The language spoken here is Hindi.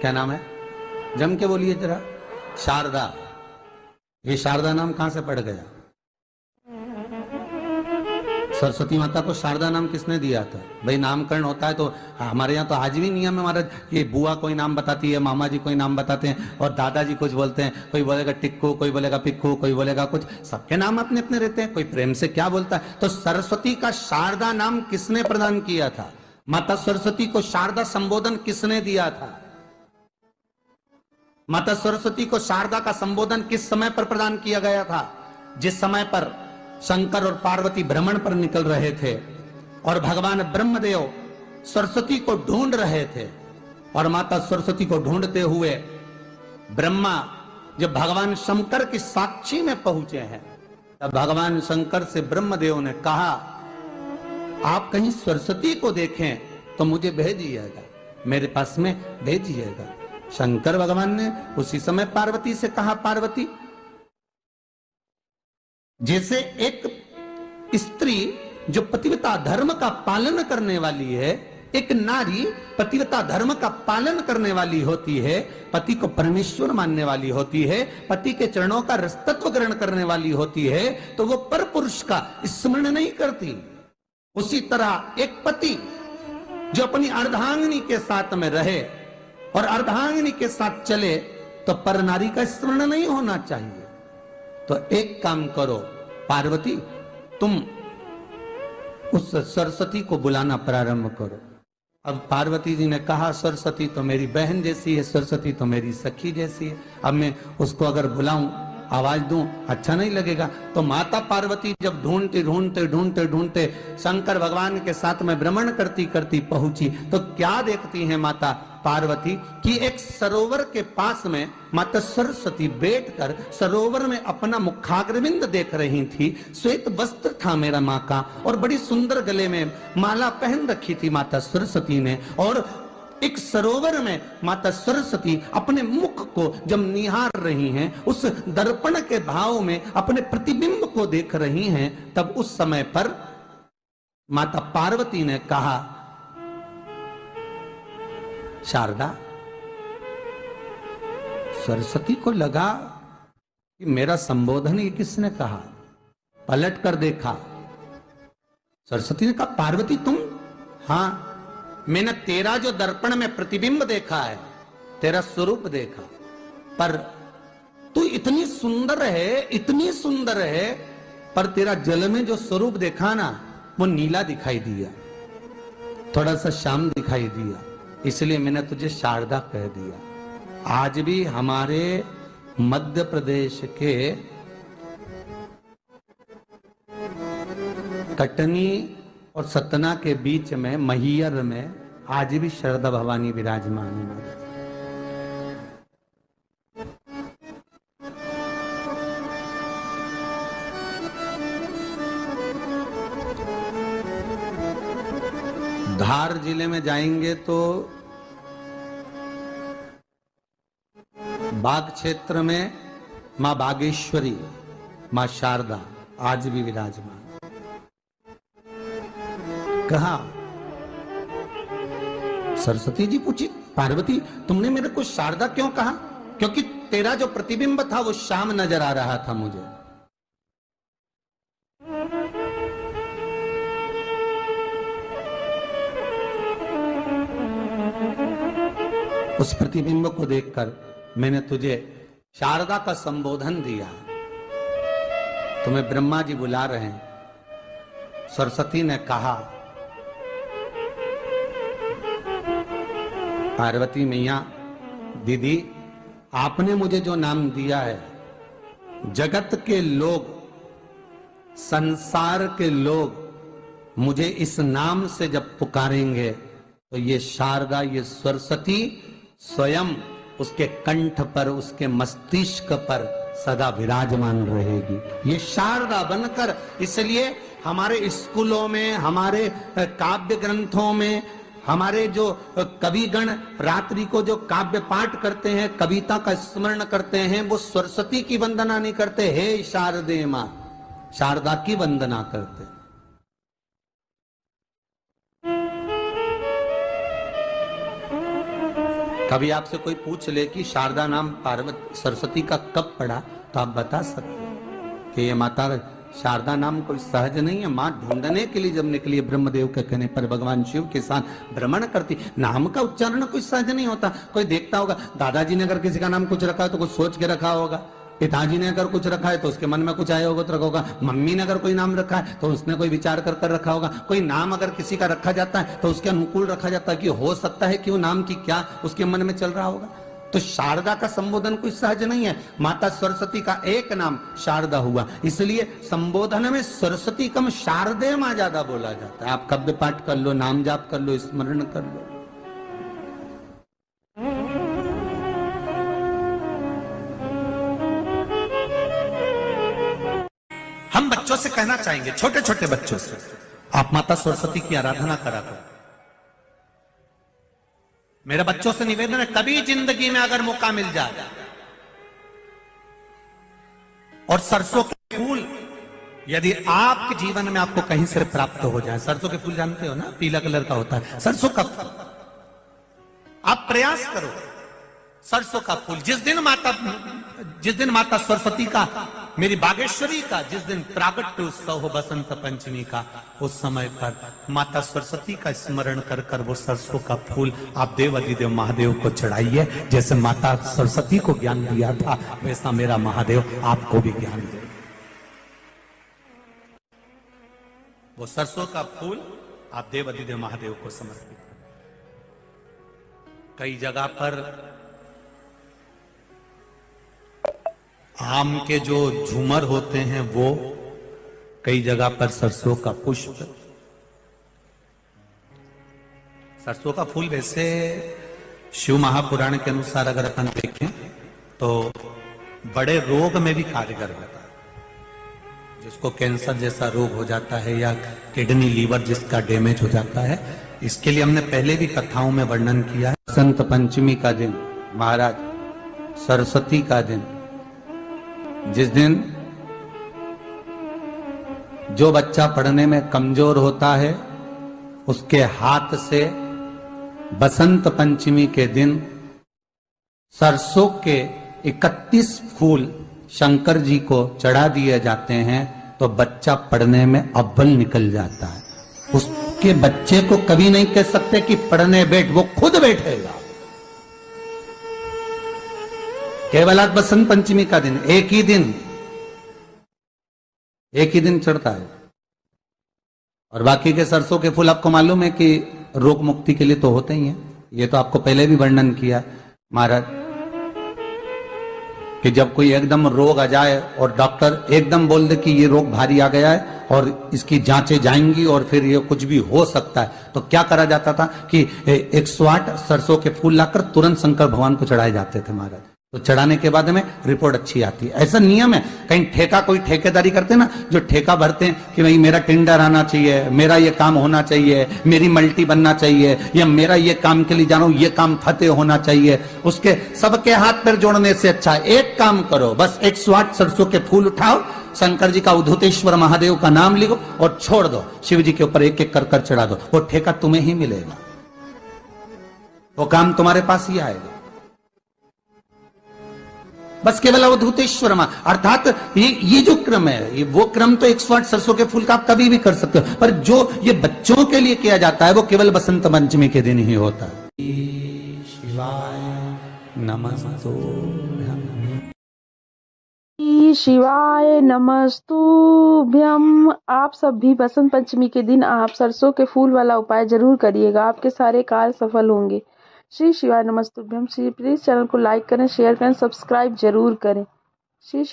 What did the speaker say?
क्या नाम है? जम के बोलिए जरा। शारदा। ये शारदा नाम कहां से पड़ गया? सरस्वती माता को शारदा नाम किसने दिया था? भाई नामकरण होता है तो हमारे यहाँ तो आज भी नियम है हमारा, ये बुआ कोई नाम बताती है, मामा जी कोई नाम बताते हैं और दादाजी कुछ बोलते हैं, कोई बोलेगा टिक्कू, कोई बोलेगा पिक्कू, कोई बोलेगा कुछ, सबके नाम अपने अपने रहते हैं, कोई प्रेम से क्या बोलता है। तो सरस्वती का शारदा नाम किसने प्रदान किया था? माता सरस्वती को शारदा संबोधन किसने दिया था? माता सरस्वती को शारदा का संबोधन किस समय पर प्रदान किया गया था? जिस समय पर शंकर और पार्वती भ्रमण पर निकल रहे थे और भगवान ब्रह्मदेव सरस्वती को ढूंढ रहे थे, और माता सरस्वती को ढूंढते हुए ब्रह्मा जब भगवान शंकर की साक्षी में पहुंचे हैं, तब भगवान शंकर से ब्रह्मदेव ने कहा, आप कहीं सरस्वती को देखें तो मुझे भेजिएगा, मेरे पास में भेजिएगा। शंकर भगवान ने उसी समय पार्वती से कहा, पार्वती, जैसे एक स्त्री जो पतिव्रता धर्म का पालन करने वाली है, एक नारी पतिव्रता धर्म का पालन करने वाली होती है, पति को परमेश्वर मानने वाली होती है, पति के चरणों का रसतत्व ग्रहण करने वाली होती है, तो वो पर पुरुष का स्मरण नहीं करती। उसी तरह एक पति जो अपनी अर्धांगिनी के साथ में रहे और अर्धांगिनी के साथ चले, तो पर नारी का स्मरण नहीं होना चाहिए। तो एक काम करो पार्वती, तुम उस सरस्वती को बुलाना प्रारंभ करो। अब पार्वती जी ने कहा, सरस्वती तो मेरी बहन जैसी है, सरस्वती तो मेरी सखी जैसी है, अब मैं उसको अगर बुलाऊं, आवाज दूं, अच्छा नहीं लगेगा। तो माता पार्वती जब ढूंढते ढूंढते ढूंढते ढूंढते शंकर भगवान के साथ में भ्रमण करती करती पहुंची, तो क्या देखती हैं माता पार्वती कि एक सरोवर के पास में माता सरस्वती बैठकर सरोवर में अपना मुखाग्रविंद देख रही थी। श्वेत वस्त्र था मेरा माँ का, और बड़ी सुंदर गले में माला पहन रखी थी माता सरस्वती ने, और एक सरोवर में माता सरस्वती अपने मुख को जब निहार रही हैं, उस दर्पण के भाव में अपने प्रतिबिंब को देख रही हैं, तब उस समय पर माता पार्वती ने कहा, शारदा, सरस्वती को लगा कि मेरा संबोधन ये किसने कहा। पलट कर देखा, सरस्वती ने कहा, पार्वती तुम? हाँ, मैंने तेरा जो दर्पण में प्रतिबिंब देखा है, तेरा स्वरूप देखा, पर तू इतनी सुंदर है, इतनी सुंदर है, पर तेरा जल में जो स्वरूप देखा ना, वो नीला दिखाई दिया, थोड़ा सा श्याम दिखाई दिया, इसलिए मैंने तुझे शारदा कह दिया। आज भी हमारे मध्य प्रदेश के कटनी और सतना के बीच में महियर में आज भी शारदा भवानी विराजमान है। धार जिले में जाएंगे तो बाग क्षेत्र में मां बागेश्वरी, मां शारदा आज भी विराजमान। कहा, सरस्वती जी पूछी, पार्वती तुमने मेरे को शारदा क्यों कहा? क्योंकि तेरा जो प्रतिबिंब था वो श्याम नजर आ रहा था मुझे। उस प्रतिबिंब को देखकर मैंने तुझे शारदा का संबोधन दिया। तुम्हें ब्रह्मा जी बुला रहे हैं। सरस्वती ने कहा, पार्वती मैया, दीदी, आपने मुझे जो नाम दिया है, जगत के लोग, संसार के लोग मुझे इस नाम से जब पुकारेंगे, तो ये शारदा, ये सरस्वती स्वयं उसके कंठ पर, उसके मस्तिष्क पर सदा विराजमान रहेगी, ये शारदा बनकर। इसलिए हमारे स्कूलों में, हमारे काव्य ग्रंथों में, हमारे जो कविगण रात्रि को जो काव्य पाठ करते हैं, कविता का स्मरण करते हैं, वो सरस्वती की वंदना नहीं करते, हे शारदे मां, शारदा की वंदना करते। कभी आपसे कोई पूछ ले कि शारदा नाम पार्वती सरस्वती का कब पड़ा, तो आप बता सकते हो कि ये माता शारदा नाम कोई सहज नहीं है। माँ ढूंढने के लिए जब निकली ब्रह्मदेव के कहने पर भगवान शिव के साथ भ्रमण करती, नाम का उच्चारण कोई सहज नहीं होता। कोई देखता होगा, दादाजी ने अगर किसी का नाम कुछ रखा है तो कुछ सोच के रखा होगा, पिताजी ने अगर कुछ रखा है तो उसके मन में कुछ आया होगा तो रखा होगा, मम्मी ने अगर कोई नाम रखा है तो उसने कोई विचार कर कर रखा होगा। कोई नाम अगर किसी का रखा जाता है तो उसके अनुकूल रखा जाता है कि हो सकता है कि वो नाम की क्या उसके मन में चल रहा होगा। तो शारदा का संबोधन कोई सहज नहीं है। माता सरस्वती का एक नाम शारदा हुआ, इसलिए संबोधन में सरस्वती कम शारदे मां ज्यादा बोला जाता है। आप काव्य पाठ कर लो, नाम जाप कर लो, स्मरण कर लो। हम बच्चों से कहना चाहेंगे, छोटे छोटे बच्चों से, आप माता सरस्वती की आराधना करा करो। मेरे बच्चों से निवेदन है, कभी जिंदगी में अगर मौका मिल जाए और सरसों के फूल यदि आपके जीवन में आपको कहीं से प्राप्त हो जाए, सरसों के फूल जानते हो ना, पीला कलर का होता है सरसों का फूल, आप प्रयास करो सरसों का फूल। जिस दिन माता सरस्वती का, मेरी बागेश्वरी का जिस दिन प्रागट्य उत्सव हो बसंत पंचमी का, उस समय पर माता सरस्वती का स्मरण कर कर वो सरसों का फूल आप देव अधिदेव महादेव को चढ़ाइए। जैसे माता सरस्वती को ज्ञान दिया था वैसा मेरा महादेव आपको भी ज्ञान दे। वो सरसों का फूल आप देव अधिदेव महादेव को समर्पित। कई जगह पर आम के जो झूमर होते हैं वो, कई जगह पर सरसों का पुष्प, सरसों का फूल वैसे शिव महापुराण के अनुसार अगर अपन देखें तो बड़े रोग में भी कारगर होता है। जिसको कैंसर जैसा रोग हो जाता है या किडनी लीवर जिसका डैमेज हो जाता है, इसके लिए हमने पहले भी कथाओं में वर्णन किया है। बसंत पंचमी का दिन, महाराज सरस्वती का दिन, जिस दिन जो बच्चा पढ़ने में कमजोर होता है उसके हाथ से बसंत पंचमी के दिन सरसों के 31 फूल शंकर जी को चढ़ा दिए जाते हैं तो बच्चा पढ़ने में अव्वल निकल जाता है। उसके बच्चे को कभी नहीं कह सकते कि पढ़ने बैठ, वो खुद बैठेगा। केवल आज बसंत पंचमी का दिन, एक ही दिन चढ़ता है। और बाकी के सरसों के फूल आपको मालूम है कि रोग मुक्ति के लिए तो होते ही हैं। ये तो आपको पहले भी वर्णन किया महाराज कि जब कोई एकदम रोग आ जाए और डॉक्टर एकदम बोल दे कि ये रोग भारी आ गया है और इसकी जांचें जाएंगी और फिर ये कुछ भी हो सकता है, तो क्या करा जाता था कि 108 सरसों के फूल लाकर तुरंत शंकर भगवान को चढ़ाए जाते थे महाराज। तो चढ़ाने के बाद में रिपोर्ट अच्छी आती है। ऐसा नियम है। कहीं ठेका, कोई ठेकेदारी करते हैं ना, जो ठेका भरते हैं कि भाई मेरा टेंडर आना चाहिए, मेरा ये काम होना चाहिए, मेरी मल्टी बनना चाहिए, या मेरा ये काम के लिए जा रहा हूं, ये काम फतेह होना चाहिए, उसके सबके हाथ पैर जोड़ने से अच्छा एक काम करो, बस 108 सरसों के फूल उठाओ, शंकर जी का उद्धतेश्वर महादेव का नाम लिखो और छोड़ दो, शिव जी के ऊपर एक एक कर कर चढ़ा दो, वो ठेका तुम्हें ही मिलेगा, वो काम तुम्हारे पास ही आएगा। बस केवल अवधूतेश्वर मां, अर्थात ये जो क्रम है, ये वो क्रम तो 108 सरसों के फूल का आप कभी भी कर सकते हो, पर जो ये बच्चों के लिए किया जाता है वो केवल बसंत पंचमी के दिन ही होता है। शिवाय नमस्तुभ्यं। शिवाय नमस्तुभ्यं। आप सब भी बसंत पंचमी के दिन आप सरसों के फूल वाला उपाय जरूर करिएगा, आपके सारे कार्य सफल होंगे। श्री शिवाय नमस्तुभ्यम। प्लीज चैनल को लाइक करें, शेयर करें, सब्सक्राइब जरूर करें। श्री